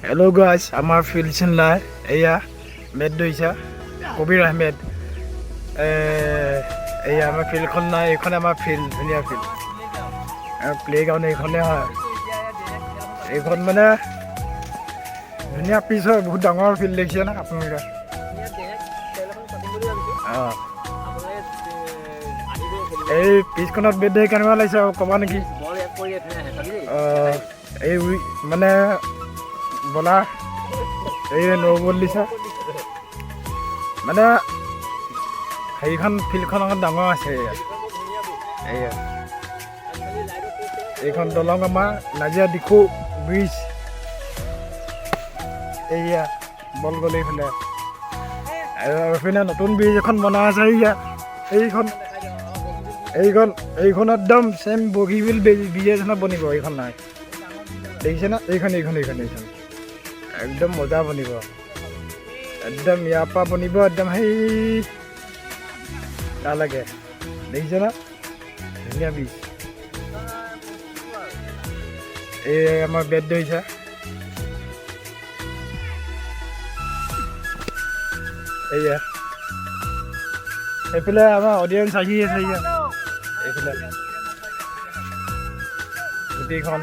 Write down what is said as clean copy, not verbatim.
Hello guys, আমাৰ field চিনলাই এয়া mat দৈছা কবিৰ আহমেদ এয়া আমাৰ ফিল্ডখন নাই এইখন আমাৰ ফিল্ড ধুনীয়া ফিল্ড প্লে গ্ৰাউণ্ড এইখনে হয় এইখন মানে ধুনীয়া পিচ হয় বহুত ডাঙৰ ফিল্ড দেখিছে না আপোনালোকে এই পিচখনত বেট ধৰি কেনেকুৱা লাগিছে আৰু ক'বা নেকি এই মানে বলা এই নবল দিছা মানে সেইখন ফিল্ডখন অকণ ডাঙৰ আছে এয়া এইখন দলং আমাৰ নাজিৰা দিখৌ ব্ৰিজ এয়া বল গ'ল এইফালে আৰু এইফালে নতুন ব্ৰিজ এখন বনাই আছে এইখন একদম চেম বগীবিল ব্ৰিজ এখনত বনিব এইখন নাই দেখিছে না এইখন একদম মজা বনিব একদম ইয়াৰ পৰা বনিব একদম সেই তালৈকে দেখিছে না ধুনীয়া ব্ৰিজ এই আমাৰ বেট ধৰিছে এয়া এইফালে আমাৰ অডিয়েঞ্চ আহি আছে এইফালে গোটেইখন